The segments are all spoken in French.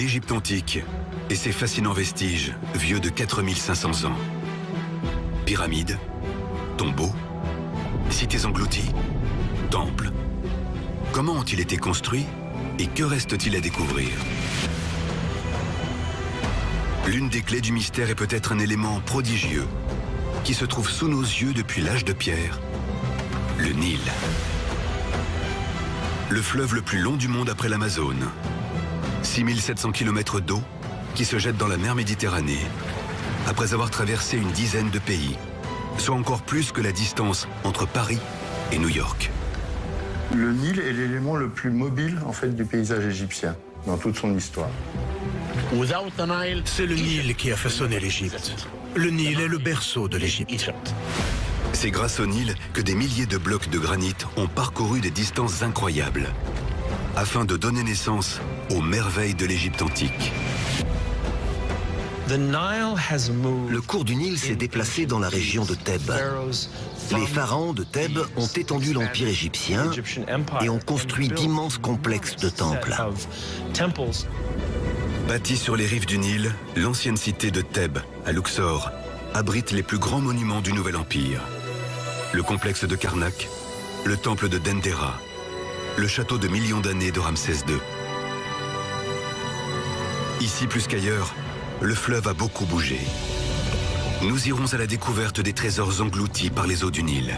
L'Égypte antique et ses fascinants vestiges vieux de 4500 ans. Pyramides, tombeaux, cités englouties, temples. Comment ont-ils été construits et que reste-t-il à découvrir? L'une des clés du mystère est peut-être un élément prodigieux qui se trouve sous nos yeux depuis l'âge de pierre, le Nil. Le fleuve le plus long du monde après l'Amazone. 6700 km d'eau qui se jette dans la mer Méditerranée après avoir traversé une dizaine de pays, soit encore plus que la distance entre Paris et New York. Le Nil est l'élément le plus mobile en fait du paysage égyptien dans toute son histoire. C'est le Nil qui a façonné l'Égypte. Le Nil est le berceau de l'Égypte. C'est grâce au Nil que des milliers de blocs de granit ont parcouru des distances incroyables afin de donner naissance aux merveilles de l'Égypte antique. Le cours du Nil s'est déplacé dans la région de Thèbes. Les pharaons de Thèbes ont étendu l'empire égyptien et ont construit d'immenses complexes de temples. Bâtie sur les rives du Nil, l'ancienne cité de Thèbes, à Luxor, abrite les plus grands monuments du Nouvel Empire. Le complexe de Karnak, le temple de Dendera, le château de millions d'années de Ramsès II. Ici plus qu'ailleurs, le fleuve a beaucoup bougé. Nous irons à la découverte des trésors engloutis par les eaux du Nil.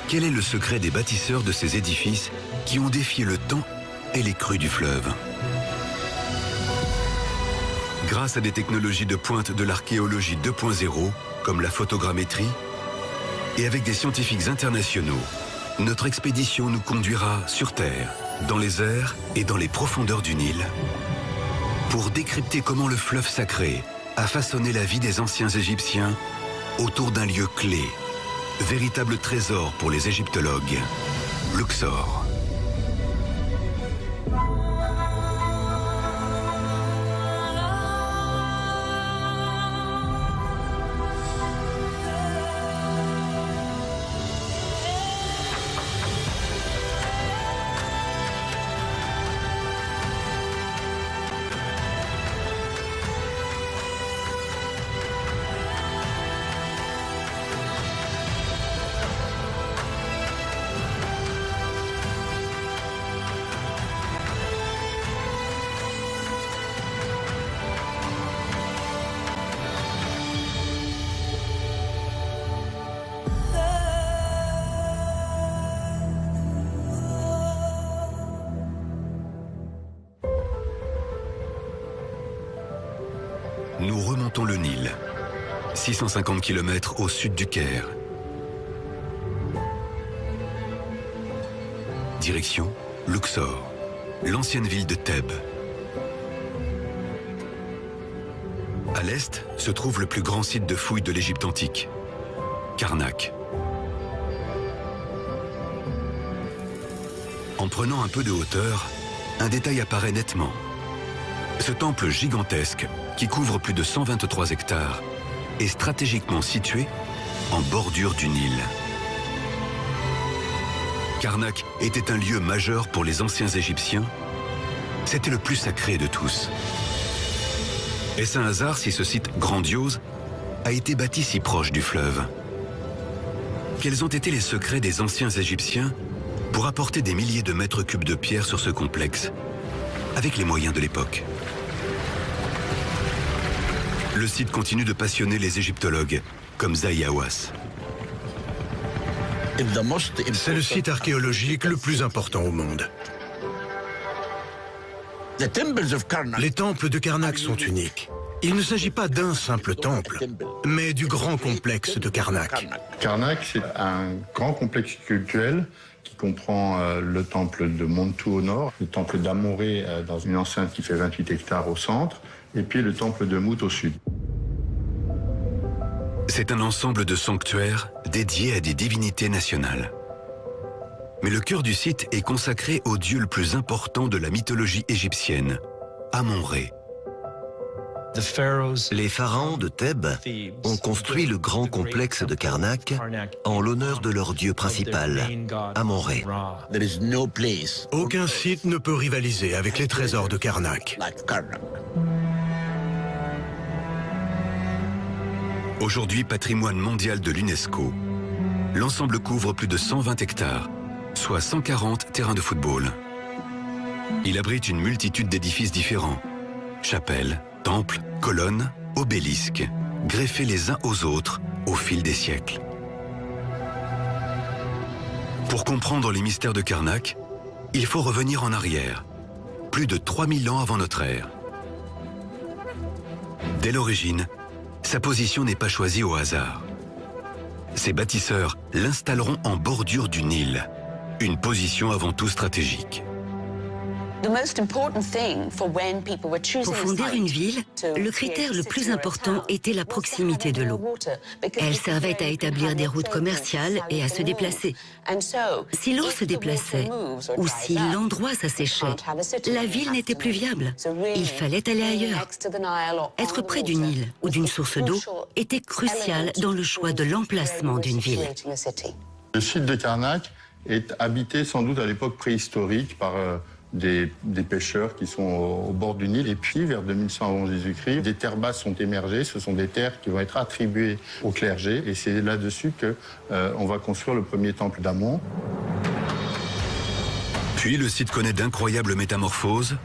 Quel est le secret des bâtisseurs de ces édifices qui ont défié le temps et les crues du fleuve? Grâce à des technologies de pointe de l'archéologie 2.0, comme la photogrammétrie, et avec des scientifiques internationaux, notre expédition nous conduira sur Terre, dans les airs et dans les profondeurs du Nil, pour décrypter comment le fleuve sacré a façonné la vie des anciens Égyptiens autour d'un lieu clé, véritable trésor pour les égyptologues, Luxor. Nous remontons le Nil, 650 km au sud du Caire. Direction Luxor, l'ancienne ville de Thèbes. À l'est se trouve le plus grand site de fouilles de l'Égypte antique, Karnak. En prenant un peu de hauteur, un détail apparaît nettement. Ce temple gigantesque, qui couvre plus de 123 hectares, est stratégiquement situé en bordure du Nil. Karnak était un lieu majeur pour les anciens Égyptiens. C'était le plus sacré de tous. Est-ce un hasard si ce site grandiose a été bâti si proche du fleuve? Quels ont été les secrets des anciens Égyptiens pour apporter des milliers de mètres cubes de pierre sur ce complexe, avec les moyens de l'époque? Le site continue de passionner les égyptologues, comme Zahi Hawass. C'est le site archéologique le plus important au monde. Les temples de Karnak sont uniques. Il ne s'agit pas d'un simple temple, mais du grand complexe de Karnak. Karnak, c'est un grand complexe cultuel qui comprend le temple de Montou au nord, le temple d'Amoré dans une enceinte qui fait 28 hectares au centre, et puis le temple de Mout au sud. C'est un ensemble de sanctuaires dédiés à des divinités nationales. Mais le cœur du site est consacré au dieu le plus important de la mythologie égyptienne, Amon-Ré. Les pharaons de Thèbes ont construit le grand complexe de Karnak en l'honneur de leur dieu principal, Amon-Ré. Aucun site ne peut rivaliser avec les trésors de Karnak. Aujourd'hui patrimoine mondial de l'UNESCO, l'ensemble couvre plus de 120 hectares, soit 140 terrains de football. Il abrite une multitude d'édifices différents, chapelles, temples, colonnes, obélisques, greffés les uns aux autres au fil des siècles. Pour comprendre les mystères de Karnak, il faut revenir en arrière, plus de 3000 ans avant notre ère. Dès l'origine, sa position n'est pas choisie au hasard. Ses bâtisseurs l'installeront en bordure du Nil, une position avant tout stratégique. Pour fonder une ville, le critère le plus important était la proximité de l'eau. Elle servait à établir des routes commerciales et à se déplacer. Si l'eau se déplaçait ou si l'endroit s'asséchait, la ville n'était plus viable. Il fallait aller ailleurs. Être près du Nil ou d'une source d'eau était crucial dans le choix de l'emplacement d'une ville. Le site de Karnak est habité sans doute à l'époque préhistorique par des pêcheurs qui sont au bord du Nil. Et puis, vers 2100 avant Jésus-Christ, des terres basses sont émergées. Ce sont des terres qui vont être attribuées au clergé. Et c'est là-dessus qu'on va construire le premier temple d'Amon. Puis le site connaît d'incroyables métamorphoses,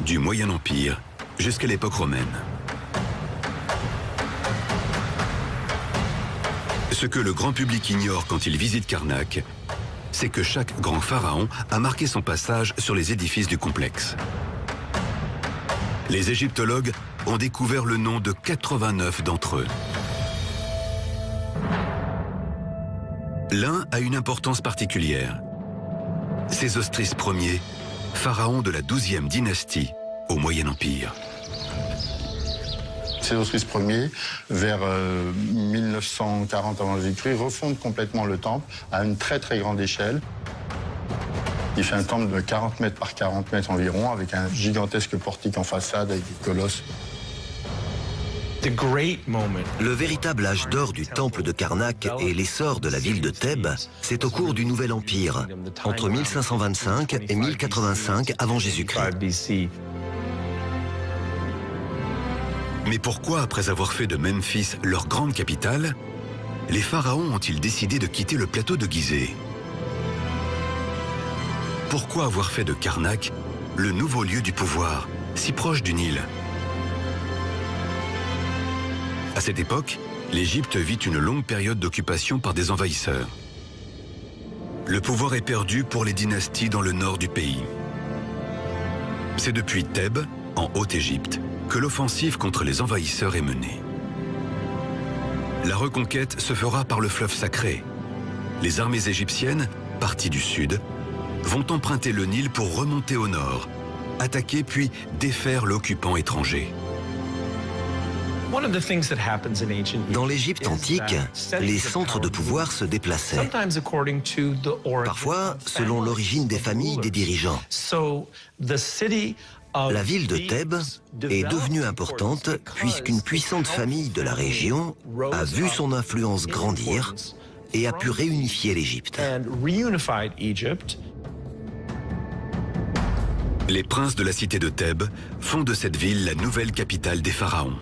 du Moyen Empire jusqu'à l'époque romaine. Ce que le grand public ignore quand il visite Karnak, c'est que chaque grand pharaon a marqué son passage sur les édifices du complexe. Les égyptologues ont découvert le nom de 89 d'entre eux. L'un a une importance particulière. Sésostris Ier, pharaon de la 12e dynastie au Moyen Empire. Sésostris Ier, vers 1940 avant Jésus-Christ, refonde complètement le temple à une très très grande échelle. Il fait un temple de 40 mètres par 40 mètres environ, avec un gigantesque portique en façade, avec des colosses. Le véritable âge d'or du temple de Karnak et l'essor de la ville de Thèbes, c'est au cours du Nouvel Empire, entre 1525 et 1085 avant Jésus-Christ. Mais pourquoi, après avoir fait de Memphis leur grande capitale, les pharaons ont-ils décidé de quitter le plateau de Gizeh? Pourquoi avoir fait de Karnak le nouveau lieu du pouvoir, si proche du Nil? À cette époque, l'Égypte vit une longue période d'occupation par des envahisseurs. Le pouvoir est perdu pour les dynasties dans le nord du pays. C'est depuis Thèbes, en Haute-Égypte, que l'offensive contre les envahisseurs est menée. La reconquête se fera par le fleuve sacré. Les armées égyptiennes, parties du sud, vont emprunter le Nil pour remonter au nord, attaquer puis défaire l'occupant étranger. Dans l'Égypte antique, les centres de pouvoir se déplaçaient, parfois selon l'origine des familles des dirigeants. La ville de Thèbes est devenue importante puisqu'une puissante famille de la région a vu son influence grandir et a pu réunifier l'Égypte. Les princes de la cité de Thèbes font de cette ville la nouvelle capitale des pharaons.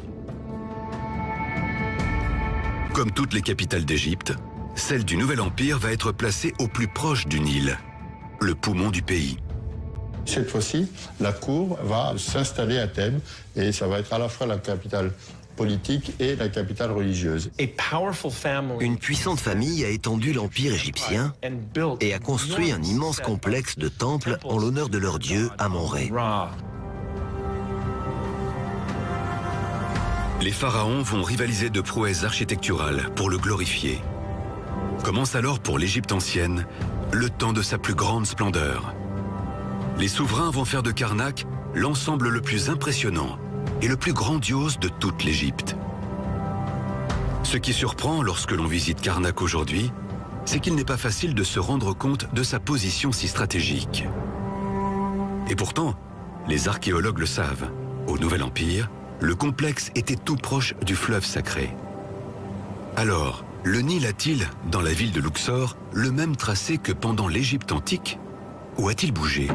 Comme toutes les capitales d'Égypte, celle du Nouvel Empire va être placée au plus proche du Nil, le poumon du pays. Cette fois-ci, la cour va s'installer à Thèbes et ça va être à la fois la capitale politique et la capitale religieuse. Une puissante famille a étendu l'empire égyptien et a construit un immense complexe de temples en l'honneur de leur dieu Amon-Ré. Les pharaons vont rivaliser de prouesses architecturales pour le glorifier. Commence alors pour l'Égypte ancienne le temps de sa plus grande splendeur. Les souverains vont faire de Karnak l'ensemble le plus impressionnant et le plus grandiose de toute l'Égypte. Ce qui surprend lorsque l'on visite Karnak aujourd'hui, c'est qu'il n'est pas facile de se rendre compte de sa position si stratégique. Et pourtant, les archéologues le savent, au Nouvel Empire, le complexe était tout proche du fleuve sacré. Alors, le Nil a-t-il, dans la ville de Luxor, le même tracé que pendant l'Égypte antique? Ou a-t-il bougé?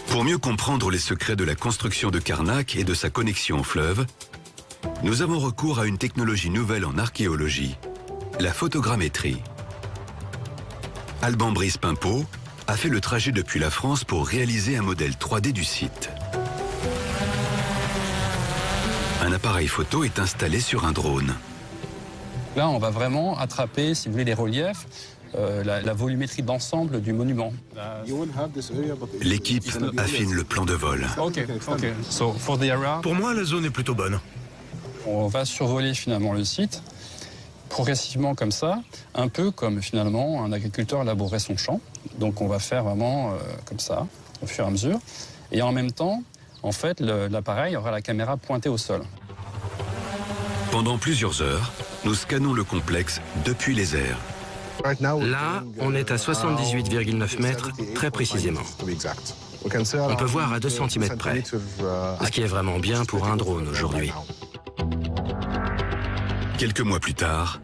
Pour mieux comprendre les secrets de la construction de Karnak et de sa connexion au fleuve, nous avons recours à une technologie nouvelle en archéologie, la photogrammétrie. Alban Brice Pimpeau a fait le trajet depuis la France pour réaliser un modèle 3D du site. Un appareil photo est installé sur un drone. Là, on va vraiment attraper, si vous voulez, les reliefs, la volumétrie d'ensemble du monument. L'équipe affine le plan de vol. Pour moi, la zone est plutôt bonne. On va survoler finalement le site, progressivement comme ça, un peu comme finalement un agriculteur labourerait son champ. Donc on va faire vraiment comme ça, au fur et à mesure. Et en même temps, en fait, l'appareil aura la caméra pointée au sol. Pendant plusieurs heures, nous scannons le complexe depuis les airs. Là, on est à 78,9 mètres, très précisément. On peut voir à 2 cm près, ce qui est vraiment bien pour un drone aujourd'hui. Quelques mois plus tard,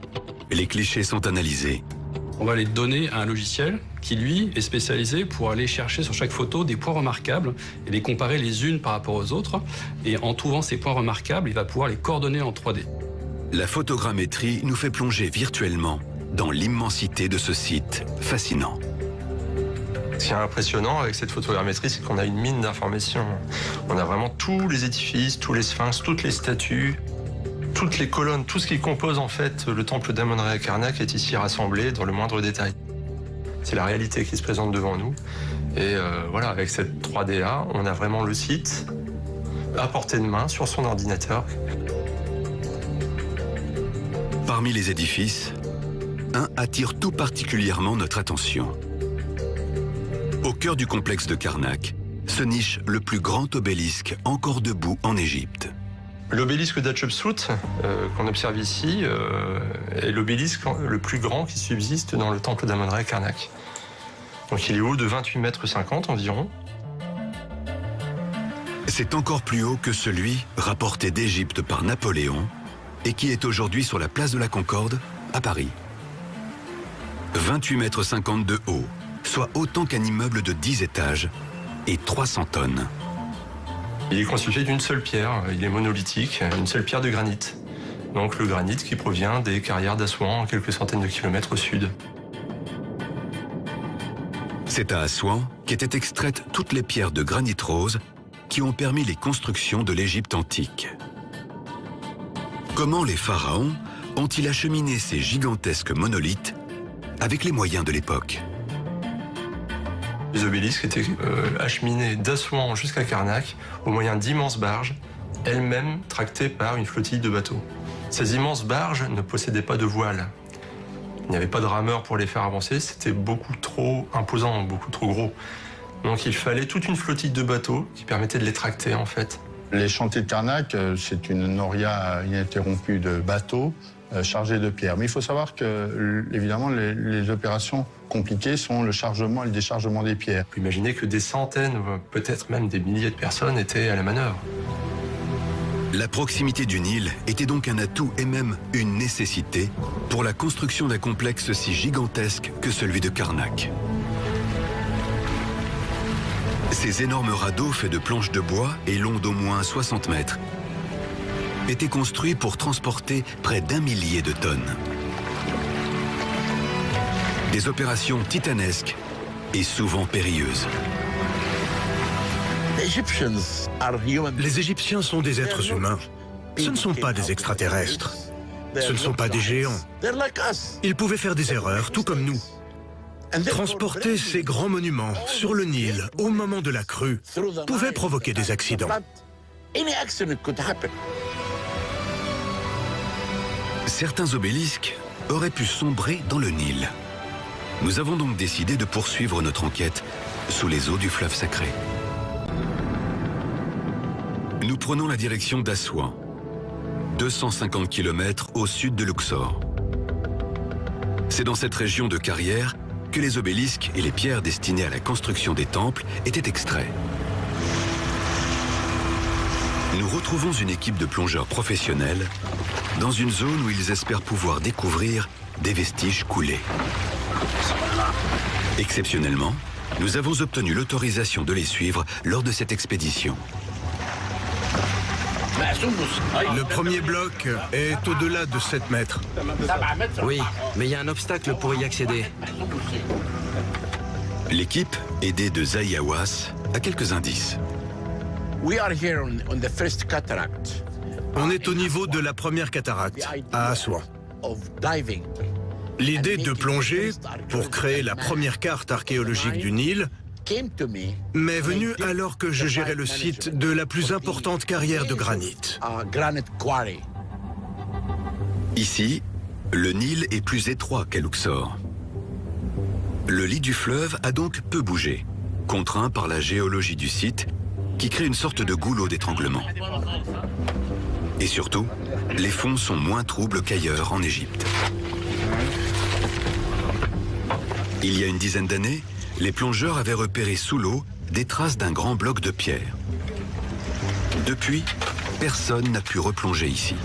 les clichés sont analysés. On va les donner à un logiciel qui, lui, est spécialisé pour aller chercher sur chaque photo des points remarquables et les comparer les unes par rapport aux autres. Et en trouvant ces points remarquables, il va pouvoir les coordonner en 3D. La photogrammétrie nous fait plonger virtuellement dans l'immensité de ce site fascinant. Ce qui est impressionnant avec cette photogrammétrie, c'est qu'on a une mine d'informations. On a vraiment tous les édifices, tous les sphinx, toutes les statues, toutes les colonnes, tout ce qui compose en fait le temple d'Amon-Ré à Karnak est ici rassemblé dans le moindre détail. C'est la réalité qui se présente devant nous. Et voilà, avec cette 3DA, on a vraiment le site à portée de main sur son ordinateur. Parmi les édifices, un attire tout particulièrement notre attention. Au cœur du complexe de Karnak se niche le plus grand obélisque encore debout en Égypte. L'obélisque d'Hatchepsout qu'on observe ici est l'obélisque le plus grand qui subsiste dans le temple d'Amon-Ré à Karnak. Donc il est haut de 28,50 mètres environ. C'est encore plus haut que celui rapporté d'Égypte par Napoléon et qui est aujourd'hui sur la place de la Concorde à Paris. 28,50 mètres de haut, soit autant qu'un immeuble de 10 étages et 300 tonnes. Il est constitué d'une seule pierre, il est monolithique, une seule pierre de granit. Donc le granit qui provient des carrières d'Assouan, quelques centaines de kilomètres au sud. C'est à Assouan qu'étaient extraites toutes les pierres de granit rose qui ont permis les constructions de l'Égypte antique. Comment les pharaons ont-ils acheminé ces gigantesques monolithes avec les moyens de l'époque? Les obélisques étaient acheminés d'Assouan jusqu'à Karnak au moyen d'immenses barges, elles-mêmes tractées par une flottille de bateaux. Ces immenses barges ne possédaient pas de voile. Il n'y avait pas de rameur pour les faire avancer, c'était beaucoup trop imposant, beaucoup trop gros. Donc il fallait toute une flottille de bateaux qui permettait de les tracter en fait. Les chantiers de Karnak, c'est une noria ininterrompue de bateaux chargés de pierres. Mais il faut savoir que, évidemment, les opérations compliquées sont le chargement et le déchargement des pierres. Vous imaginez que des centaines, peut-être même des milliers de personnes étaient à la manœuvre. La proximité du Nil était donc un atout et même une nécessité pour la construction d'un complexe si gigantesque que celui de Karnak. Ces énormes radeaux faits de planches de bois et longs d'au moins 60 mètres étaient construits pour transporter près d'1 millier de tonnes. Des opérations titanesques et souvent périlleuses. Les Égyptiens sont des êtres humains. Ce ne sont pas des extraterrestres. Ce ne sont pas des géants. Ils pouvaient faire des erreurs, tout comme nous. Transporter ces grands monuments sur le Nil au moment de la crue pouvait provoquer des accidents. Certains obélisques auraient pu sombrer dans le Nil. Nous avons donc décidé de poursuivre notre enquête sous les eaux du fleuve sacré. Nous prenons la direction d'Assouan, 250 km au sud de Luxor. C'est dans cette région de carrière que les obélisques et les pierres destinées à la construction des temples étaient extraits. Nous retrouvons une équipe de plongeurs professionnels dans une zone où ils espèrent pouvoir découvrir des vestiges coulés. Exceptionnellement, nous avons obtenu l'autorisation de les suivre lors de cette expédition. Le premier bloc est au-delà de 7 mètres. Oui, mais il y a un obstacle pour y accéder. L'équipe, aidée de Zahi Hawass, a quelques indices. On est au niveau de la première cataracte, à Assouan. L'idée de plonger pour créer la première carte archéologique du Nil m'est venue alors que je gérais le site de la plus importante carrière de granit. Ici, le Nil est plus étroit qu'à Luxor. Le lit du fleuve a donc peu bougé, contraint par la géologie du site, qui crée une sorte de goulot d'étranglement. Et surtout, les fonds sont moins troubles qu'ailleurs en Égypte. Il y a une dizaine d'années, les plongeurs avaient repéré sous l'eau des traces d'un grand bloc de pierre. Depuis, personne n'a pu replonger ici.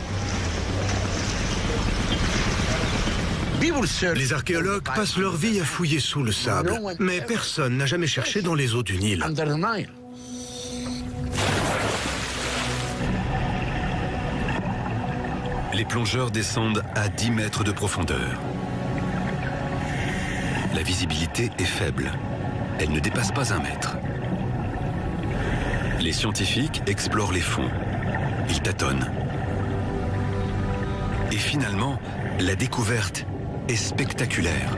Les archéologues passent leur vie à fouiller sous le sable, mais personne n'a jamais cherché dans les eaux du Nil. Les plongeurs descendent à 10 mètres de profondeur. La visibilité est faible. Elle ne dépasse pas 1 mètre. Les scientifiques explorent les fonds. Ils tâtonnent. Et finalement, la découverte est spectaculaire.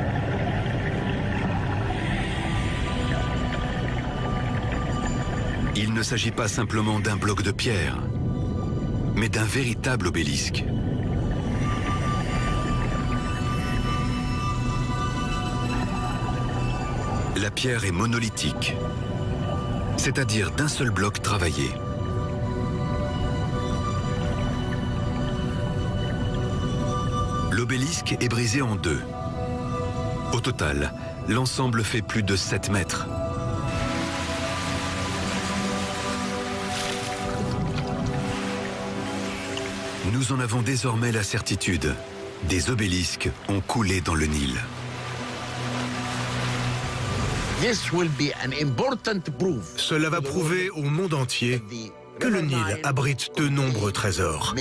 Il ne s'agit pas simplement d'un bloc de pierre, mais d'un véritable obélisque. La pierre est monolithique, c'est-à-dire d'un seul bloc travaillé. L'obélisque est brisé en 2. Au total, l'ensemble fait plus de 7 mètres. Nous en avons désormais la certitude. Des obélisques ont coulé dans le Nil. Cela va prouver au monde entier que le Nil abrite de nombreux trésors.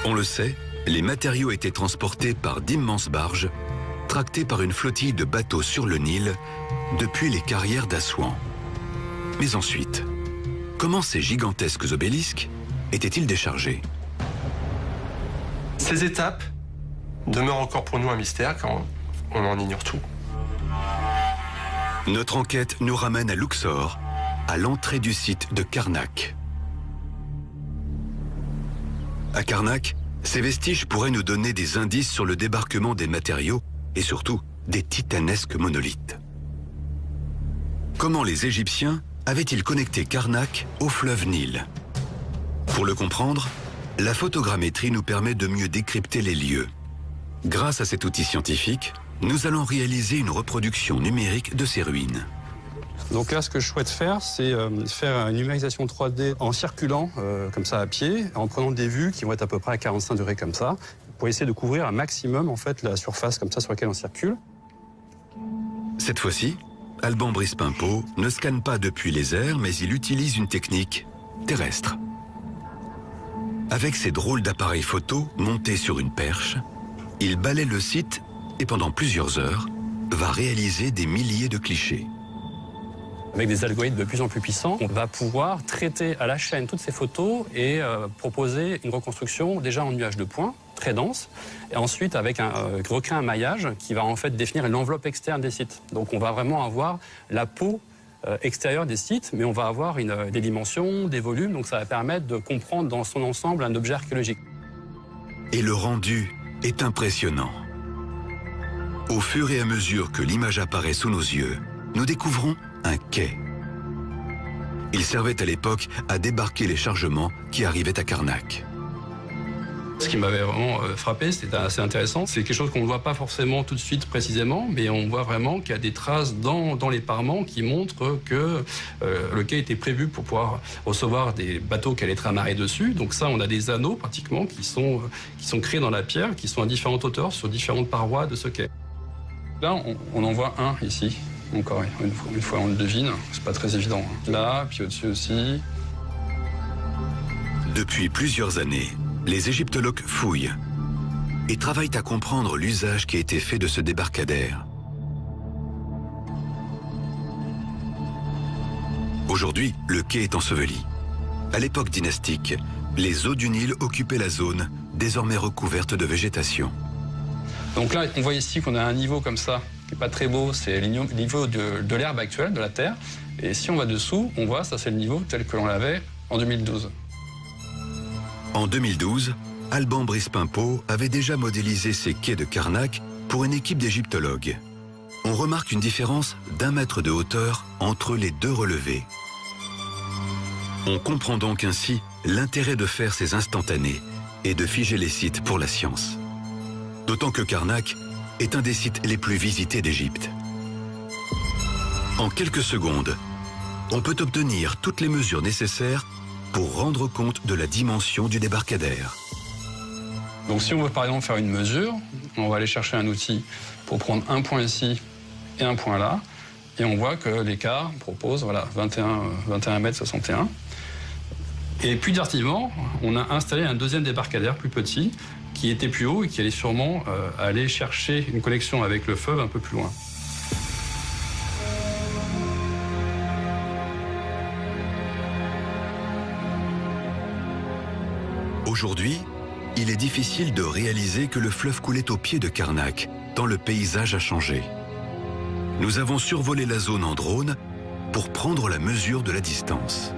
On le sait, les matériaux étaient transportés par d'immenses barges, tractés par une flottille de bateaux sur le Nil depuis les carrières d'Assouan. Mais ensuite, comment ces gigantesques obélisques étaient-ils déchargés? Ces étapes demeurent encore pour nous un mystère quand on en ignore tout. Notre enquête nous ramène à Luxor, à l'entrée du site de Karnak. À Karnak, ces vestiges pourraient nous donner des indices sur le débarquement des matériaux et surtout des titanesques monolithes. Comment les Égyptiens avaient-ils connecté Karnak au fleuve Nil? Pour le comprendre, la photogrammétrie nous permet de mieux décrypter les lieux. Grâce à cet outil scientifique, nous allons réaliser une reproduction numérique de ces ruines. Donc là, ce que je souhaite faire, c'est faire une numérisation 3D en circulant comme ça à pied, en prenant des vues qui vont être à peu près à 45 degrés comme ça, pour essayer de couvrir un maximum en fait la surface comme ça sur laquelle on circule. Cette fois-ci, Alban Brice-Pimpeau ne scanne pas depuis les airs, mais il utilise une technique terrestre. Avec ses drôles d'appareils photo montés sur une perche, il balaie le site et pendant plusieurs heures, va réaliser des milliers de clichés. Avec des algorithmes de plus en plus puissants, on va pouvoir traiter à la chaîne toutes ces photos et proposer une reconstruction déjà en nuage de points, très dense, et ensuite avec recréer un maillage qui va en fait définir l'enveloppe externe des sites. Donc on va vraiment avoir la peau extérieure des sites, mais on va avoir des dimensions, des volumes, donc ça va permettre de comprendre dans son ensemble un objet archéologique. Et le rendu est impressionnant. Au fur et à mesure que l'image apparaît sous nos yeux, nous découvrons un quai. Il servait à l'époque à débarquer les chargements qui arrivaient à Karnak. Ce qui m'avait vraiment frappé, c'était assez intéressant. C'est quelque chose qu'on ne voit pas forcément tout de suite précisément, mais on voit vraiment qu'il y a des traces dans les parements qui montrent que le quai était prévu pour pouvoir recevoir des bateaux qui allaient être amarrés dessus. Donc ça, on a des anneaux pratiquement qui sont créés dans la pierre, qui sont à différentes hauteurs sur différentes parois de ce quai. Là, on en voit un ici. Encore une fois, on le devine. C'est pas très évident. Là, puis au-dessus aussi. Depuis plusieurs années, les égyptologues fouillent et travaillent à comprendre l'usage qui a été fait de ce débarcadère. Aujourd'hui, le quai est enseveli. À l'époque dynastique, les eaux du Nil occupaient la zone, désormais recouverte de végétation. Donc là, on voit ici qu'on a un niveau comme ça, qui n'est pas très beau, c'est le niveau de l'herbe actuelle, de la terre. Et si on va dessous, on voit, ça c'est le niveau tel que l'on l'avait en 2012. En 2012, Alban Brice-Pimpeau avait déjà modélisé ces quais de Karnak pour une équipe d'égyptologues. On remarque une différence d'1 mètre de hauteur entre les deux relevés. On comprend donc ainsi l'intérêt de faire ces instantanés et de figer les sites pour la science. D'autant que Karnak est un des sites les plus visités d'Égypte. En quelques secondes, on peut obtenir toutes les mesures nécessaires pour rendre compte de la dimension du débarcadère. Donc si on veut par exemple faire une mesure, on va aller chercher un outil pour prendre un point ici et un point là, et on voit que l'écart propose 21 mètres 61. Et plus tardivement, on a installé un deuxième débarcadère plus petit, qui était plus haut et qui allait sûrement aller chercher une connexion avec le fleuve un peu plus loin. Aujourd'hui, il est difficile de réaliser que le fleuve coulait au pied de Karnak, tant le paysage a changé. Nous avons survolé la zone en drone pour prendre la mesure de la distance.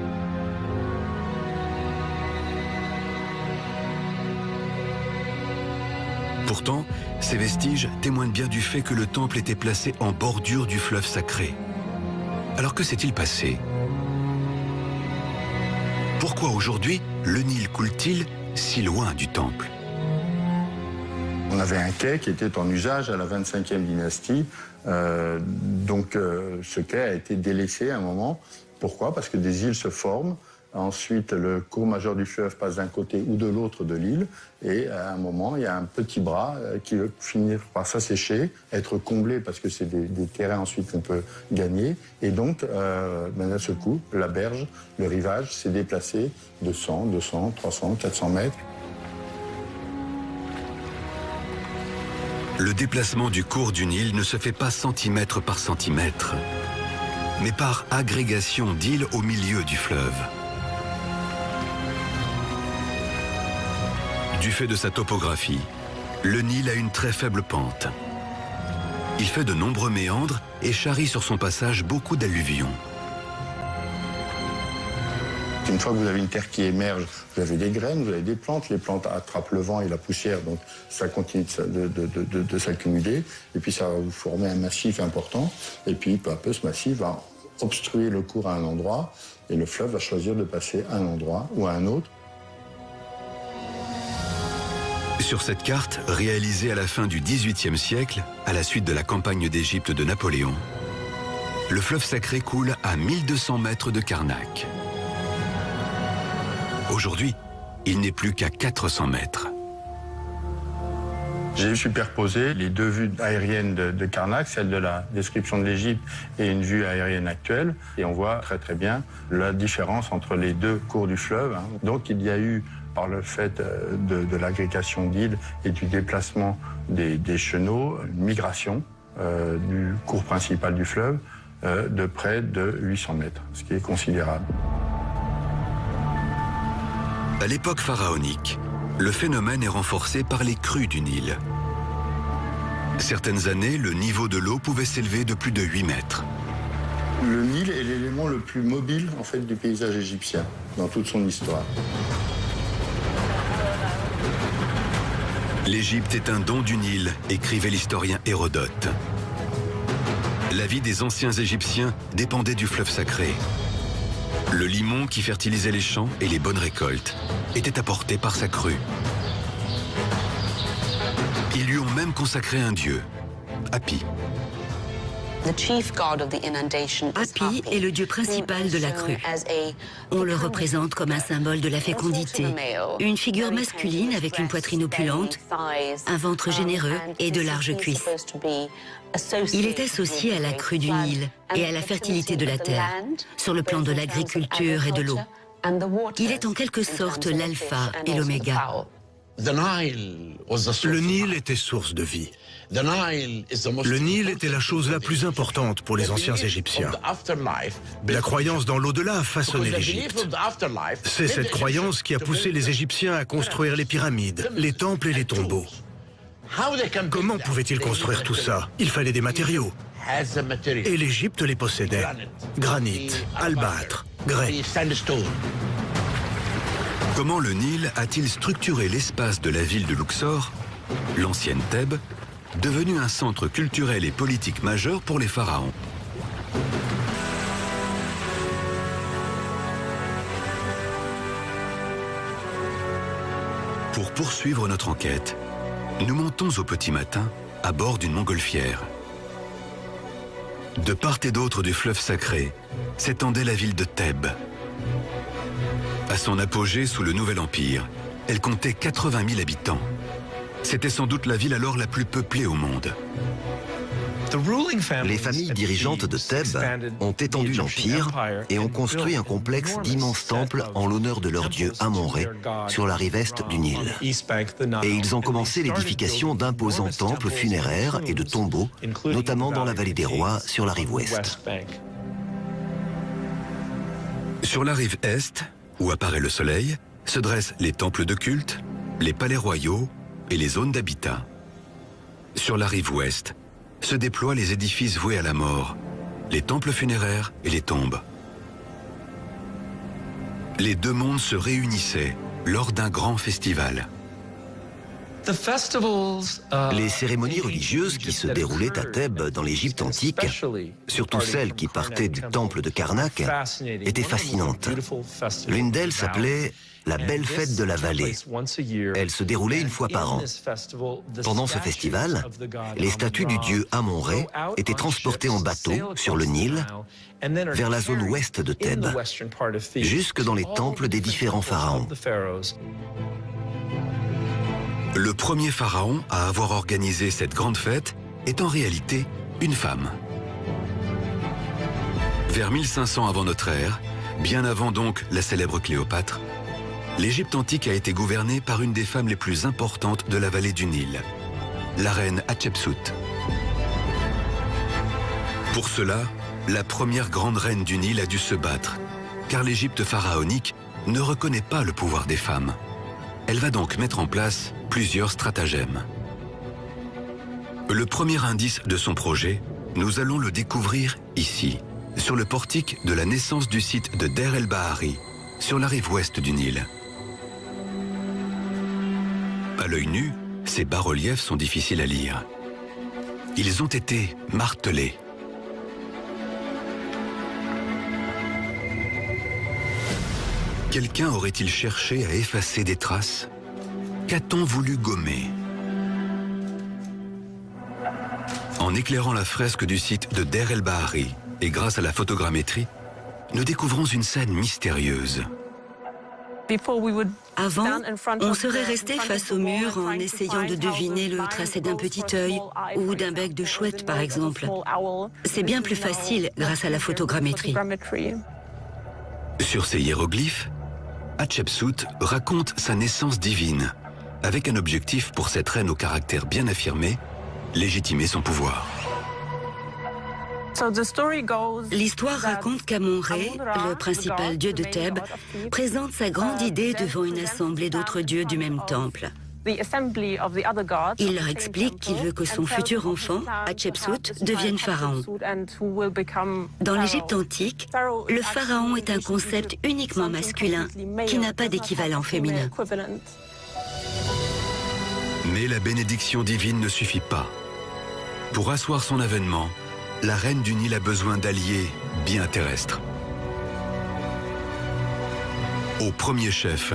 Pourtant, ces vestiges témoignent bien du fait que le temple était placé en bordure du fleuve sacré. Alors que s'est-il passé? Pourquoi aujourd'hui le Nil coule-t-il si loin du temple? On avait un quai qui était en usage à la 25e dynastie. Ce quai a été délaissé à un moment. Pourquoi? Parce que des îles se forment. Ensuite, le cours majeur du fleuve passe d'un côté ou de l'autre de l'île. Et à un moment, il y a un petit bras qui va finir par s'assécher, être comblé parce que c'est des terrains ensuite qu'on peut gagner. Et donc, d'un seul coup, la berge, le rivage s'est déplacé de 100, 200, 300, 400 mètres. Le déplacement du cours du Nil ne se fait pas centimètre par centimètre, mais par agrégation d'îles au milieu du fleuve. Du fait de sa topographie, le Nil a une très faible pente. Il fait de nombreux méandres et charrie sur son passage beaucoup d'alluvions. Une fois que vous avez une terre qui émerge, vous avez des graines, vous avez des plantes. Les plantes attrapent le vent et la poussière, donc ça continue de s'accumuler. Et puis ça va vous former un massif important. Et puis peu à peu, ce massif va obstruer le cours à un endroit. Et le fleuve va choisir de passer à un endroit ou à un autre. Sur cette carte, réalisée à la fin du XVIIIe siècle, à la suite de la campagne d'Égypte de Napoléon, le fleuve sacré coule à 1200 mètres de Karnak. Aujourd'hui, il n'est plus qu'à 400 mètres. J'ai superposé les deux vues aériennes de Karnak, celle de la description de l'Égypte et une vue aérienne actuelle. Et on voit très très bien la différence entre les deux cours du fleuve. Donc il y a eu, par le fait de l'agrégation d'îles et du déplacement des chenaux, une migration du cours principal du fleuve de près de 800 mètres, ce qui est considérable. À l'époque pharaonique, le phénomène est renforcé par les crues du Nil. Certaines années, le niveau de l'eau pouvait s'élever de plus de 8 mètres. Le Nil est l'élément le plus mobile en fait, du paysage égyptien, dans toute son histoire. L'Égypte est un don du Nil, écrivait l'historien Hérodote. La vie des anciens Égyptiens dépendait du fleuve sacré. Le limon qui fertilisait les champs et les bonnes récoltes était apporté par sa crue. Ils lui ont même consacré un dieu, Hapi. Hapi est le dieu principal de la crue. On le représente comme un symbole de la fécondité, une figure masculine avec une poitrine opulente, un ventre généreux et de larges cuisses. Il est associé à la crue du Nil et à la fertilité de la terre, sur le plan de l'agriculture et de l'eau. Il est en quelque sorte l'alpha et l'oméga. Le Nil était source de vie. Le Nil était la chose la plus importante pour les anciens Égyptiens. La croyance dans l'au-delà a façonné l'Égypte. C'est cette croyance qui a poussé les Égyptiens à construire les pyramides, les temples et les tombeaux. Comment pouvaient-ils construire tout ça? Il fallait des matériaux. Et l'Égypte les possédait. Granit, albâtre, grès. Comment le Nil a-t-il structuré l'espace de la ville de Luxor, l'ancienne Thèbes, devenue un centre culturel et politique majeur pour les pharaons? Pour poursuivre notre enquête, nous montons au petit matin à bord d'une montgolfière. De part et d'autre du fleuve sacré s'étendait la ville de Thèbes. À son apogée sous le Nouvel Empire, elle comptait 80 000 habitants. C'était sans doute la ville alors la plus peuplée au monde. Les familles dirigeantes de Thèbes ont étendu l'empire et ont construit un complexe d'immenses temples en l'honneur de leur dieu Amon-Ré sur la rive est du Nil. Et ils ont commencé l'édification d'imposants temples funéraires et de tombeaux, notamment dans la vallée des rois sur la rive ouest. Sur la rive est, où apparaît le soleil, se dressent les temples de culte, les palais royaux et les zones d'habitat. Sur la rive ouest se déploient les édifices voués à la mort, les temples funéraires et les tombes. Les deux mondes se réunissaient lors d'un grand festival. Les cérémonies religieuses qui se déroulaient à Thèbes dans l'Égypte antique, surtout celles qui partaient du temple de Karnak, étaient fascinantes. L'une d'elles s'appelait la Belle Fête de la Vallée. Elle se déroulait une fois par an. Pendant ce festival, les statues du dieu Amon-Ré étaient transportées en bateau sur le Nil vers la zone ouest de Thèbes, jusque dans les temples des différents pharaons. Le premier pharaon à avoir organisé cette grande fête est en réalité une femme. Vers 1500 avant notre ère, bien avant donc la célèbre Cléopâtre, l'Égypte antique a été gouvernée par une des femmes les plus importantes de la vallée du Nil, la reine Hatshepsut. Pour cela, la première grande reine du Nil a dû se battre, car l'Égypte pharaonique ne reconnaît pas le pouvoir des femmes. Elle va donc mettre en place plusieurs stratagèmes. Le premier indice de son projet, nous allons le découvrir ici, sur le portique de la naissance du site de Der el-Bahari, sur la rive ouest du Nil. À l'œil nu, ces bas-reliefs sont difficiles à lire. Ils ont été martelés. Quelqu'un aurait-il cherché à effacer des traces? Qu'a-t-on voulu gommer? En éclairant la fresque du site de Der el-Bahari et grâce à la photogrammétrie, nous découvrons une scène mystérieuse. Avant, on serait resté face au mur en essayant de deviner le tracé d'un petit œil ou d'un bec de chouette, par exemple. C'est bien plus facile grâce à la photogrammétrie. Sur ces hiéroglyphes, Hatshepsut raconte sa naissance divine, avec un objectif pour cette reine au caractère bien affirmé, légitimer son pouvoir. L'histoire raconte qu'Amon-Ré, le principal dieu de Thèbes, présente sa grande idée devant une assemblée d'autres dieux du même temple. Il leur explique qu'il veut que son futur enfant, Hatshepsut, devienne pharaon. Dans l'Égypte antique, le pharaon est un concept uniquement masculin qui n'a pas d'équivalent féminin. Mais la bénédiction divine ne suffit pas. Pour asseoir son avènement, la reine du Nil a besoin d'alliés bien terrestres. Au premier chef,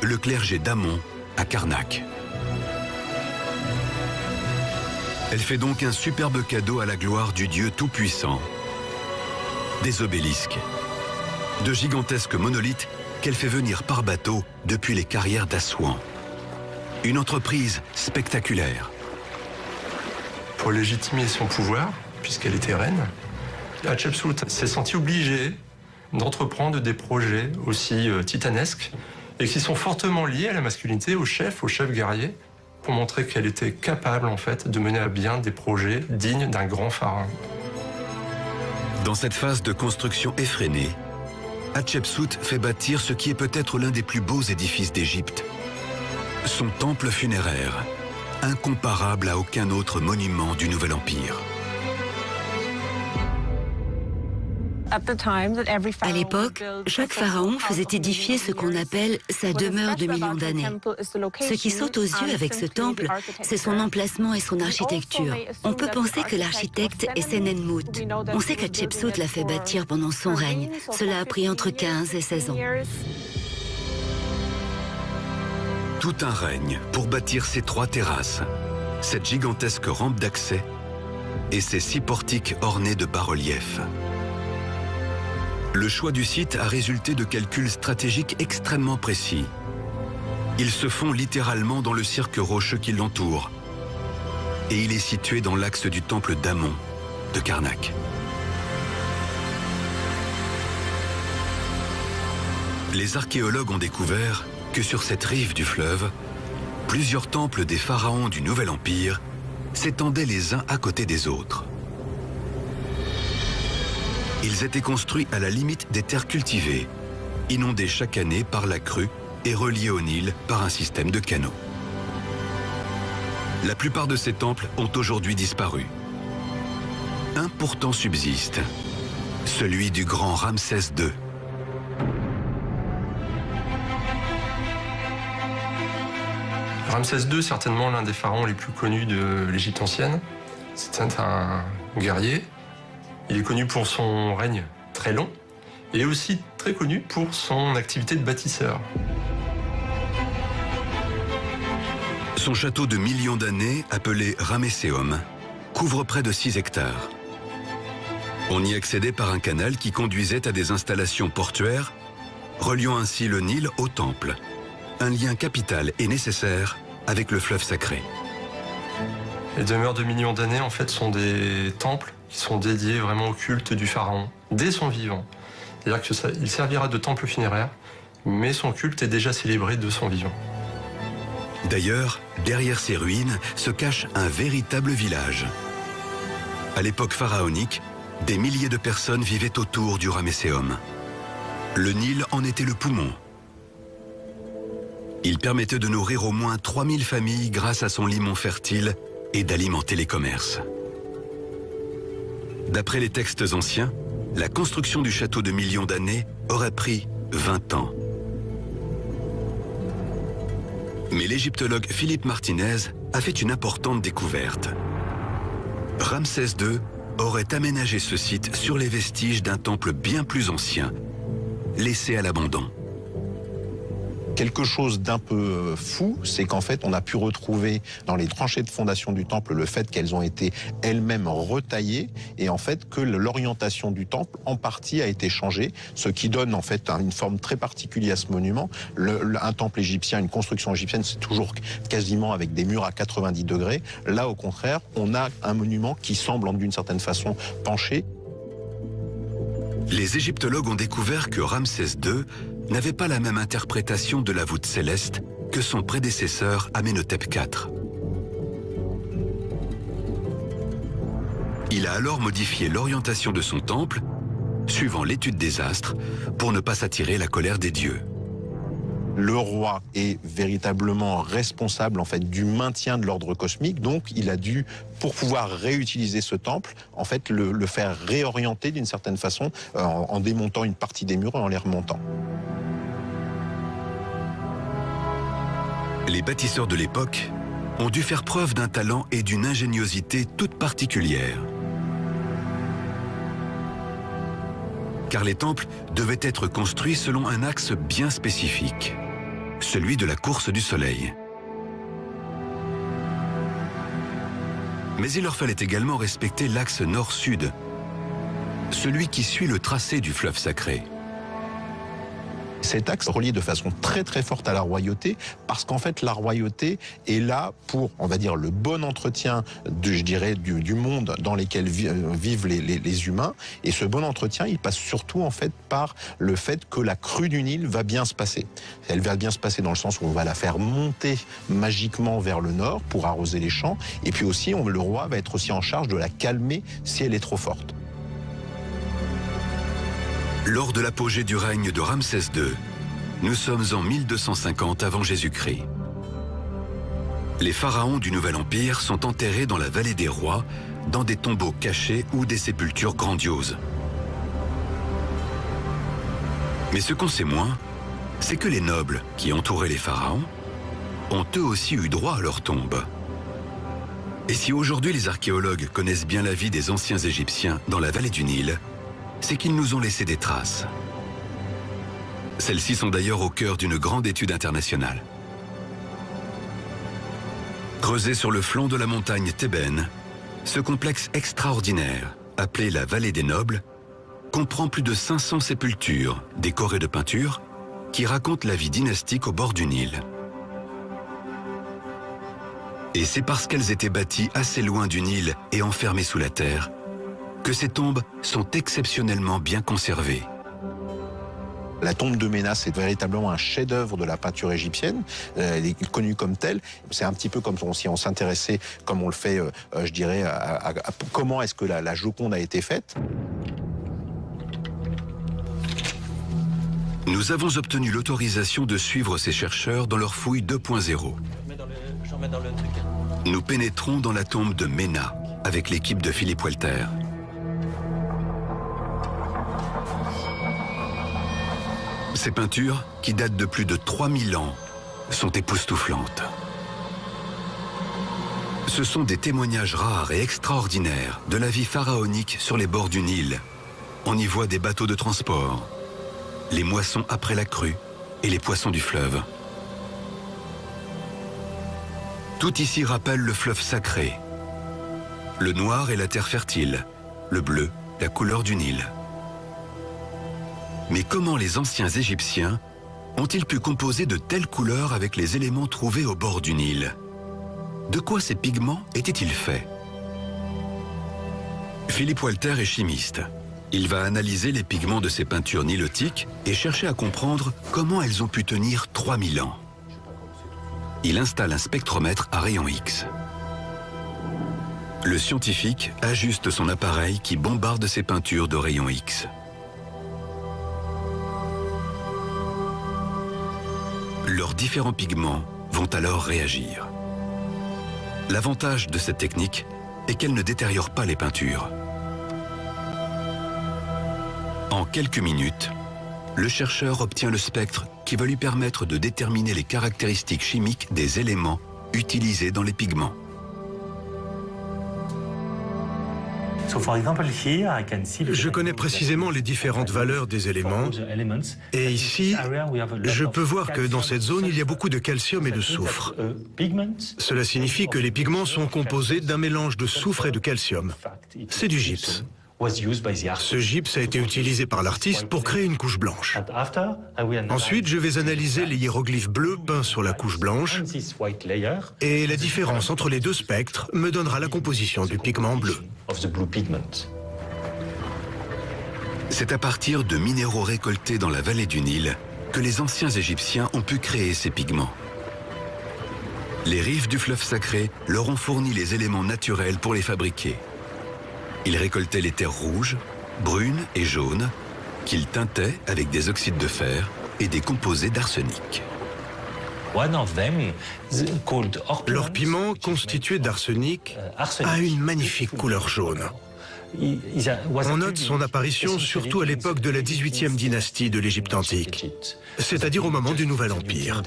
le clergé d'Amon à Karnak. Elle fait donc un superbe cadeau à la gloire du Dieu Tout-Puissant. Des obélisques, de gigantesques monolithes qu'elle fait venir par bateau depuis les carrières d'Assouan. Une entreprise spectaculaire. Pour légitimer son pouvoir, puisqu'elle était reine, Hatshepsut s'est sentie obligée d'entreprendre des projets aussi titanesques et qui sont fortement liés à la masculinité, au chef guerrier, pour montrer qu'elle était capable en fait de mener à bien des projets dignes d'un grand pharaon. Dans cette phase de construction effrénée, Hatshepsut fait bâtir ce qui est peut-être l'un des plus beaux édifices d'Égypte. Son temple funéraire, incomparable à aucun autre monument du Nouvel Empire. À l'époque, chaque pharaon faisait édifier ce qu'on appelle sa demeure de millions d'années. Ce qui saute aux yeux avec ce temple, c'est son emplacement et son architecture. On peut penser que l'architecte est Senenmut. On sait qu'Hatshepsut l'a fait bâtir pendant son règne. Cela a pris entre 15 et 16 ans. Tout un règne pour bâtir ces 3 terrasses, cette gigantesque rampe d'accès et ces 6 portiques ornés de bas-reliefs. Le choix du site a résulté de calculs stratégiques extrêmement précis. Ils se font littéralement dans le cirque rocheux qui l'entoure. Et il est situé dans l'axe du temple d'Amon, de Karnak. Les archéologues ont découvert que sur cette rive du fleuve, plusieurs temples des pharaons du Nouvel Empire s'étendaient les uns à côté des autres. Ils étaient construits à la limite des terres cultivées, inondés chaque année par la crue et reliés au Nil par un système de canaux. La plupart de ces temples ont aujourd'hui disparu. Un pourtant subsiste, celui du grand Ramsès II. Ramsès II, certainement l'un des pharaons les plus connus de l'Égypte ancienne. C'était un guerrier. Il est connu pour son règne très long et aussi très connu pour son activité de bâtisseur. Son château de millions d'années, appelé Ramesséum, couvre près de 6 hectares. On y accédait par un canal qui conduisait à des installations portuaires, reliant ainsi le Nil au temple. Un lien capital et nécessaire avec le fleuve sacré. Les demeures de millions d'années, en fait, sont des temples qui sont dédiés vraiment au culte du pharaon, dès son vivant. C'est-à-dire qu'il servira de temple funéraire, mais son culte est déjà célébré de son vivant. D'ailleurs, derrière ces ruines se cache un véritable village. À l'époque pharaonique, des milliers de personnes vivaient autour du Ramesséum. Le Nil en était le poumon. Il permettait de nourrir au moins 3000 familles grâce à son limon fertile et d'alimenter les commerces. D'après les textes anciens, la construction du château de millions d'années aurait pris 20 ans. Mais l'égyptologue Philippe Martinez a fait une importante découverte. Ramsès II aurait aménagé ce site sur les vestiges d'un temple bien plus ancien, laissé à l'abandon. Quelque chose d'un peu fou, c'est qu'en fait, on a pu retrouver dans les tranchées de fondation du temple le fait qu'elles ont été elles-mêmes retaillées et en fait que l'orientation du temple en partie a été changée, ce qui donne en fait une forme très particulière à ce monument. Un temple égyptien, une construction égyptienne, c'est toujours quasiment avec des murs à 90 degrés. Là, au contraire, on a un monument qui semble d'une certaine façon penché. Les égyptologues ont découvert que Ramsès II n'avait pas la même interprétation de la voûte céleste que son prédécesseur Amenhotep IV. Il a alors modifié l'orientation de son temple, suivant l'étude des astres, pour ne pas s'attirer la colère des dieux. Le roi est véritablement responsable en fait du maintien de l'ordre cosmique, donc il a dû, pour pouvoir réutiliser ce temple, en fait le faire réorienter d'une certaine façon en démontant une partie des murs et en les remontant. Les bâtisseurs de l'époque ont dû faire preuve d'un talent et d'une ingéniosité toute particulière. Car les temples devaient être construits selon un axe bien spécifique, celui de la course du soleil. Mais il leur fallait également respecter l'axe nord-sud, celui qui suit le tracé du fleuve sacré. Cet axe relié de façon très très forte à la royauté, parce qu'en fait la royauté est là pour, on va dire, le bon entretien du monde dans lequel vivent les humains, et ce bon entretien il passe surtout en fait par le fait que la crue du Nil va bien se passer. Elle va bien se passer dans le sens où on va la faire monter magiquement vers le nord pour arroser les champs, et puis aussi le roi va être aussi en charge de la calmer si elle est trop forte. Lors de l'apogée du règne de Ramsès II, nous sommes en 1250 avant Jésus-Christ. Les pharaons du Nouvel Empire sont enterrés dans la vallée des rois, dans des tombeaux cachés ou des sépultures grandioses. Mais ce qu'on sait moins, c'est que les nobles qui entouraient les pharaons ont eux aussi eu droit à leur tombe. Et si aujourd'hui les archéologues connaissent bien la vie des anciens Égyptiens dans la vallée du Nil, c'est qu'ils nous ont laissé des traces. Celles-ci sont d'ailleurs au cœur d'une grande étude internationale. Creusé sur le flanc de la montagne thébaine, ce complexe extraordinaire, appelé la Vallée des Nobles, comprend plus de 500 sépultures décorées de peintures qui racontent la vie dynastique au bord du Nil. Et c'est parce qu'elles étaient bâties assez loin du Nil et enfermées sous la terre que ces tombes sont exceptionnellement bien conservées. La tombe de Ménas, c'est véritablement un chef-d'œuvre de la peinture égyptienne. Elle est connue comme telle. C'est un petit peu comme si on s'intéressait, comme on le fait, je dirais, à comment est-ce que la Joconde a été faite. Nous avons obtenu l'autorisation de suivre ces chercheurs dans leur fouille 2.0. Nous pénétrons dans la tombe de Ménas avec l'équipe de Philippe Welter. Ces peintures, qui datent de plus de 3000 ans, sont époustouflantes. Ce sont des témoignages rares et extraordinaires de la vie pharaonique sur les bords du Nil. On y voit des bateaux de transport, les moissons après la crue et les poissons du fleuve. Tout ici rappelle le fleuve sacré. Le noir est la terre fertile, le bleu, la couleur du Nil. Mais comment les anciens Égyptiens ont-ils pu composer de telles couleurs avec les éléments trouvés au bord du Nil? De quoi ces pigments étaient-ils faits? Philippe Welter est chimiste. Il va analyser les pigments de ces peintures nilotiques et chercher à comprendre comment elles ont pu tenir 3000 ans. Il installe un spectromètre à rayons X. Le scientifique ajuste son appareil qui bombarde ces peintures de rayons X. Leurs différents pigments vont alors réagir. L'avantage de cette technique est qu'elle ne détériore pas les peintures. En quelques minutes, le chercheur obtient le spectre qui va lui permettre de déterminer les caractéristiques chimiques des éléments utilisés dans les pigments. Je connais précisément les différentes valeurs des éléments et ici, je peux voir que dans cette zone, il y a beaucoup de calcium et de soufre. Cela signifie que les pigments sont composés d'un mélange de soufre et de calcium. C'est du gypse. Ce gypse a été utilisé par l'artiste pour créer une couche blanche. Ensuite, je vais analyser les hiéroglyphes bleus peints sur la couche blanche et la différence entre les deux spectres me donnera la composition du pigment bleu. C'est à partir de minéraux récoltés dans la vallée du Nil que les anciens Égyptiens ont pu créer ces pigments. Les rives du fleuve sacré leur ont fourni les éléments naturels pour les fabriquer. Ils récoltaient les terres rouges, brunes et jaunes, qu'ils teintaient avec des oxydes de fer et des composés d'arsenic. Leur piment, constitué d'arsenic, a une magnifique couleur jaune. On note son apparition surtout à l'époque de la 18e dynastie de l'Égypte antique, c'est-à-dire au moment du Nouvel Empire.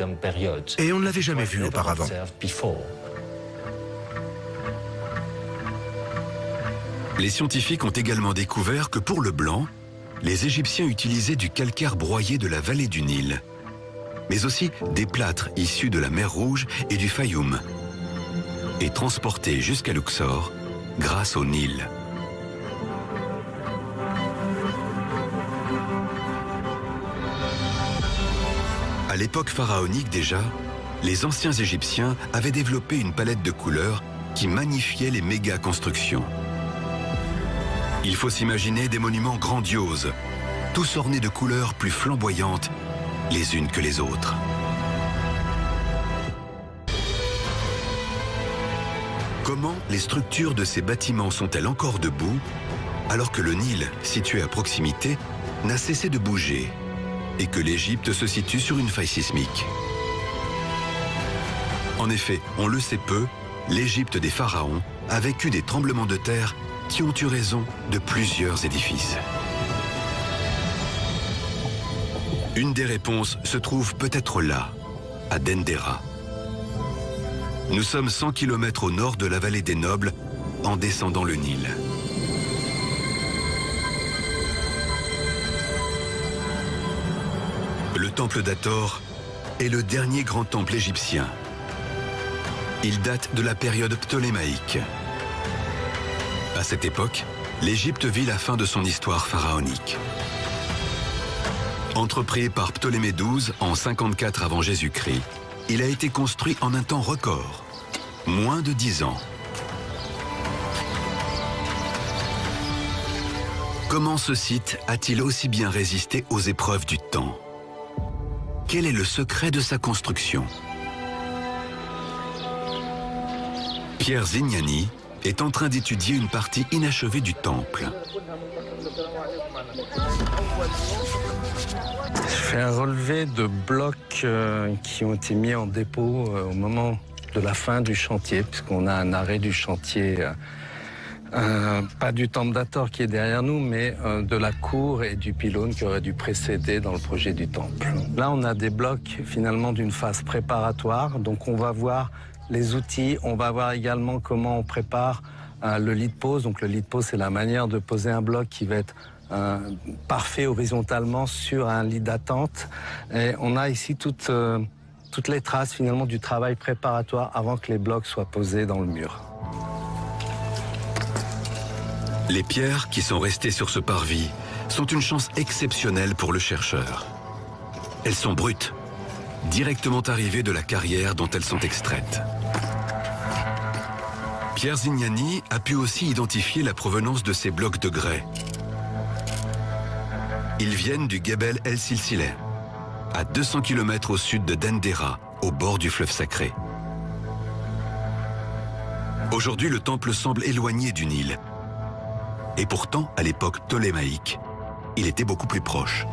Et on ne l'avait jamais vu auparavant. Les scientifiques ont également découvert que pour le blanc, les Égyptiens utilisaient du calcaire broyé de la vallée du Nil, mais aussi des plâtres issus de la mer Rouge et du Fayoum. et transportés jusqu'à Luxor grâce au Nil. À l'époque pharaonique déjà, les anciens Égyptiens avaient développé une palette de couleurs qui magnifiait les méga-constructions. Il faut s'imaginer des monuments grandioses, tous ornés de couleurs plus flamboyantes les unes que les autres. Comment les structures de ces bâtiments sont-elles encore debout alors que le Nil, situé à proximité, n'a cessé de bouger et que l'Égypte se situe sur une faille sismique? En effet, on le sait peu, l'Égypte des pharaons a vécu des tremblements de terre qui ont eu raison de plusieurs édifices. Une des réponses se trouve peut-être là, à Dendera. Nous sommes 100 km au nord de la vallée des Nobles, en descendant le Nil. Le temple d'Hathor est le dernier grand temple égyptien. Il date de la période ptolémaïque. À cette époque, l'Égypte vit la fin de son histoire pharaonique. Entrepris par Ptolémée XII en 54 avant Jésus-Christ, il a été construit en un temps record, moins de 10 ans. Comment ce site a-t-il aussi bien résisté aux épreuves du temps? Quel est le secret de sa construction? Pierre Zignani est en train d'étudier une partie inachevée du temple. Je fais un relevé de blocs qui ont été mis en dépôt au moment de la fin du chantier, puisqu'on a un arrêt du chantier, pas du temple d'Hathor qui est derrière nous, mais de la cour et du pylône qui aurait dû précéder dans le projet du temple. Là, on a des blocs finalement d'une phase préparatoire, donc on va voir les outils, on va voir également comment on prépare le lit de pose. Donc le lit de pose, c'est la manière de poser un bloc qui va être parfait horizontalement sur un lit d'attente. Et on a ici toutes les traces finalement du travail préparatoire avant que les blocs soient posés dans le mur. Les pierres qui sont restées sur ce parvis sont une chance exceptionnelle pour le chercheur. Elles sont brutes, directement arrivées de la carrière dont elles sont extraites. Pierre Zignani a pu aussi identifier la provenance de ces blocs de grès. Ils viennent du Gebel El Silsileh, à 200 km au sud de Dendera, au bord du fleuve sacré. Aujourd'hui, le temple semble éloigné du Nil. Et pourtant, à l'époque ptolémaïque, il était beaucoup plus proche.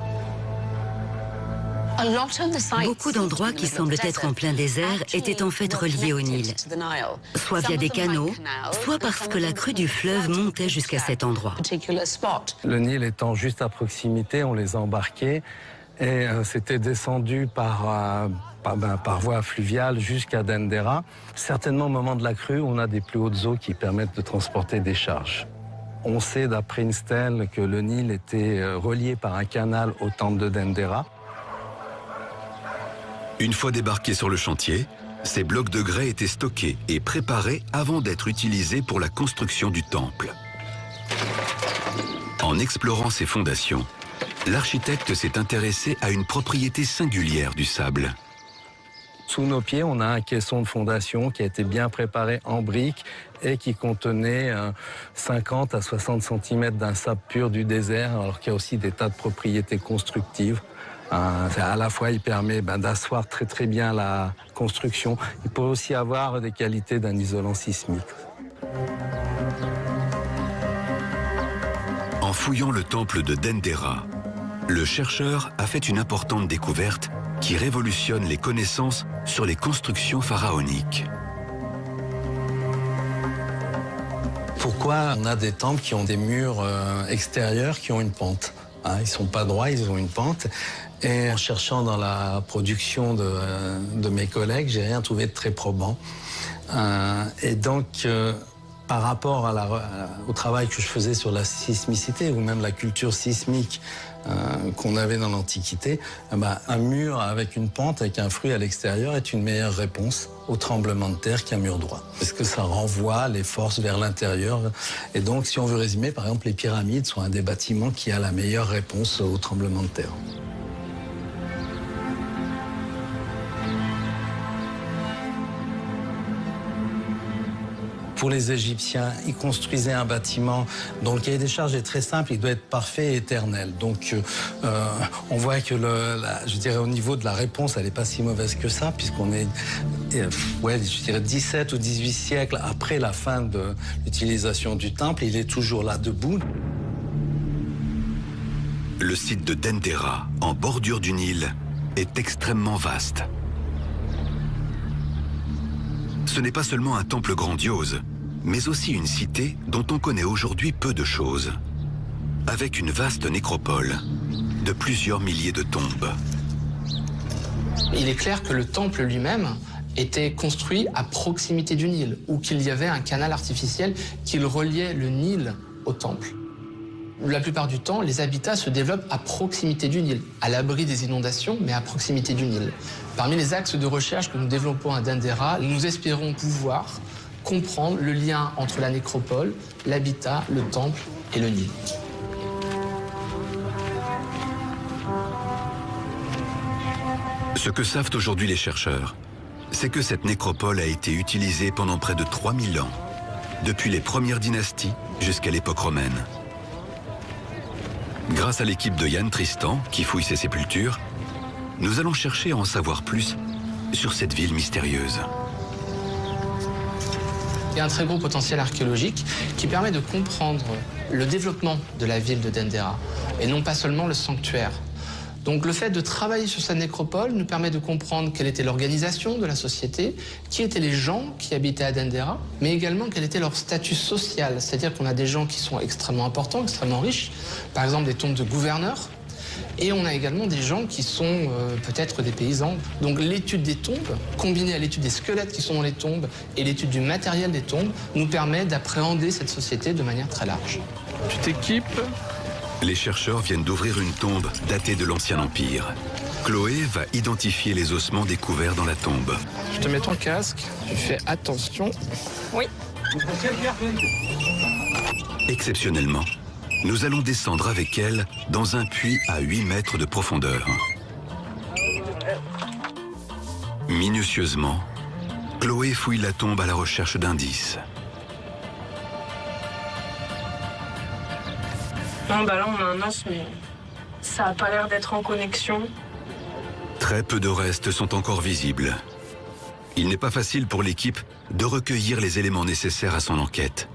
Beaucoup d'endroits qui semblent être en plein désert étaient en fait reliés au Nil, soit via des canaux, soit parce que la crue du fleuve montait jusqu'à cet endroit. Le Nil étant juste à proximité, on les a embarqués et c'était descendu par voie fluviale jusqu'à Dendera. Certainement au moment de la crue, on a des plus hautes eaux qui permettent de transporter des charges. On sait d'après une stèle que le Nil était relié par un canal au temple de Dendera. Une fois débarqués sur le chantier, ces blocs de grès étaient stockés et préparés avant d'être utilisés pour la construction du temple. En explorant ces fondations, l'architecte s'est intéressé à une propriété singulière du sable. Sous nos pieds, on a un caisson de fondation qui a été bien préparé en briques et qui contenait 50 à 60 cm d'un sable pur du désert, alors qu'il y a aussi des tas de propriétés constructives. À la fois, il permet d'asseoir très bien la construction. Il peut aussi avoir des qualités d'un isolant sismique. En fouillant le temple de Dendera, le chercheur a fait une importante découverte qui révolutionne les connaissances sur les constructions pharaoniques. Pourquoi on a des temples qui ont des murs extérieurs qui ont une pente? Ils ne sont pas droits, ils ont une pente. Et en cherchant dans la production de mes collègues, j'ai rien trouvé de très probant. Et donc, par rapport au travail que je faisais sur la sismicité ou même la culture sismique qu'on avait dans l'Antiquité, un mur avec une pente, avec un fruit à l'extérieur est une meilleure réponse au tremblement de terre qu'un mur droit. Parce que ça renvoie les forces vers l'intérieur. Et donc, si on veut résumer, par exemple, les pyramides sont un des bâtiments qui a la meilleure réponse au tremblement de terre. Pour les Égyptiens, ils construisaient un bâtiment dont le cahier des charges est très simple, il doit être parfait et éternel. Donc on voit que je dirais au niveau de la réponse, elle n'est pas si mauvaise que ça, puisqu'on est je dirais 17 ou 18 siècles après la fin de l'utilisation du temple, il est toujours là debout. Le site de Dendera, en bordure du Nil, est extrêmement vaste. Ce n'est pas seulement un temple grandiose, mais aussi une cité dont on connaît aujourd'hui peu de choses, avec une vaste nécropole de plusieurs milliers de tombes. Il est clair que le temple lui-même était construit à proximité du Nil, ou qu'il y avait un canal artificiel qui reliait le Nil au temple. La plupart du temps, les habitats se développent à proximité du Nil, à l'abri des inondations, mais à proximité du Nil. Parmi les axes de recherche que nous développons à Dendera, nous espérons pouvoir comprendre le lien entre la nécropole, l'habitat, le temple et le Nil. Ce que savent aujourd'hui les chercheurs, c'est que cette nécropole a été utilisée pendant près de 3000 ans, depuis les premières dynasties jusqu'à l'époque romaine. Grâce à l'équipe de Yann Tristan, qui fouille ces sépultures, nous allons chercher à en savoir plus sur cette ville mystérieuse. Il y a un très gros potentiel archéologique qui permet de comprendre le développement de la ville de Dendera, et non pas seulement le sanctuaire. Donc le fait de travailler sur cette nécropole nous permet de comprendre quelle était l'organisation de la société, qui étaient les gens qui habitaient à Dendera, mais également quel était leur statut social. C'est-à-dire qu'on a des gens qui sont extrêmement importants, extrêmement riches, par exemple des tombes de gouverneurs, et on a également des gens qui sont peut-être des paysans. Donc l'étude des tombes, combinée à l'étude des squelettes qui sont dans les tombes et l'étude du matériel des tombes, nous permet d'appréhender cette société de manière très large. Tu t'équipes ? Les chercheurs viennent d'ouvrir une tombe datée de l'Ancien Empire. Chloé va identifier les ossements découverts dans la tombe. Je te mets ton casque, tu fais attention. Oui. Exceptionnellement, nous allons descendre avec elle dans un puits à 8 mètres de profondeur. Minutieusement, Chloé fouille la tombe à la recherche d'indices. Non, là on a un os, mais ça n'a pas l'air d'être en connexion. Très peu de restes sont encore visibles. Il n'est pas facile pour l'équipe de recueillir les éléments nécessaires à son enquête.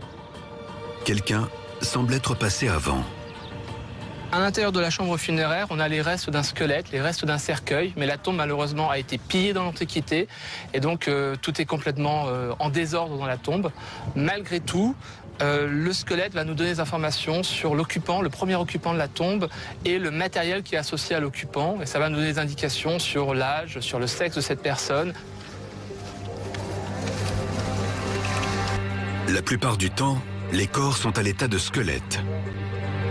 Quelqu'un semble être passé avant. À l'intérieur de la chambre funéraire, on a les restes d'un squelette, les restes d'un cercueil, mais la tombe malheureusement a été pillée dans l'Antiquité et donc tout est complètement en désordre dans la tombe. Malgré tout, le squelette va nous donner des informations sur l'occupant, le premier occupant de la tombe et le matériel qui est associé à l'occupant. Et ça va nous donner des indications sur l'âge, sur le sexe de cette personne. La plupart du temps, les corps sont à l'état de squelette.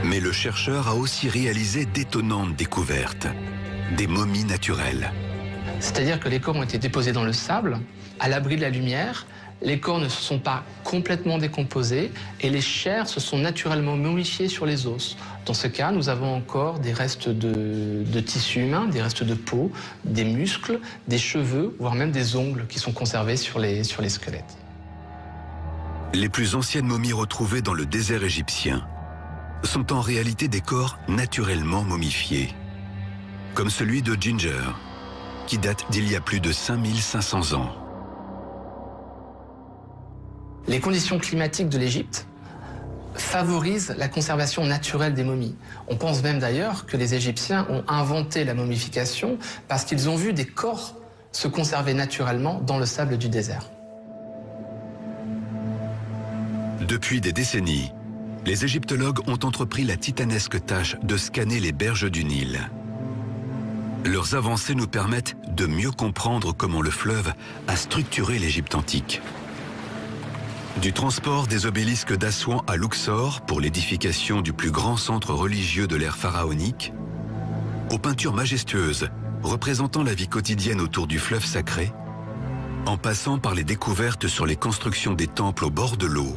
Mais le chercheur a aussi réalisé d'étonnantes découvertes, des momies naturelles. C'est-à-dire que les corps ont été déposés dans le sable, à l'abri de la lumière. Les corps ne se sont pas complètement décomposés et les chairs se sont naturellement momifiées sur les os. Dans ce cas, nous avons encore des restes de tissu humain, des restes de peau, des muscles, des cheveux, voire même des ongles qui sont conservés sur les squelettes. Les plus anciennes momies retrouvées dans le désert égyptien sont en réalité des corps naturellement momifiés, comme celui de Ginger, qui date d'il y a plus de 5500 ans. Les conditions climatiques de l'Égypte favorisent la conservation naturelle des momies. On pense même d'ailleurs que les Égyptiens ont inventé la momification parce qu'ils ont vu des corps se conserver naturellement dans le sable du désert. Depuis des décennies, les égyptologues ont entrepris la titanesque tâche de scanner les berges du Nil. Leurs avancées nous permettent de mieux comprendre comment le fleuve a structuré l'Égypte antique. Du transport des obélisques d'Assouan à Luxor pour l'édification du plus grand centre religieux de l'ère pharaonique, aux peintures majestueuses représentant la vie quotidienne autour du fleuve sacré, en passant par les découvertes sur les constructions des temples au bord de l'eau,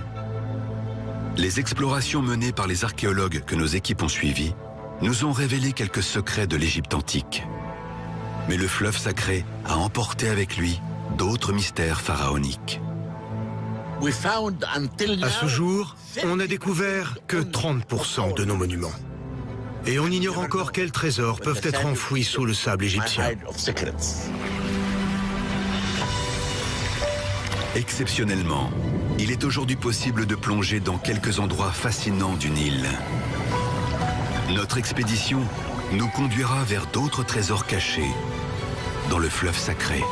les explorations menées par les archéologues que nos équipes ont suivies nous ont révélé quelques secrets de l'Égypte antique. Mais le fleuve sacré a emporté avec lui d'autres mystères pharaoniques. À ce jour, on n'a découvert que 30% de nos monuments. Et on ignore encore quels trésors peuvent être enfouis sous le sable égyptien. Exceptionnellement, il est aujourd'hui possible de plonger dans quelques endroits fascinants du Nil. Notre expédition nous conduira vers d'autres trésors cachés dans le fleuve sacré.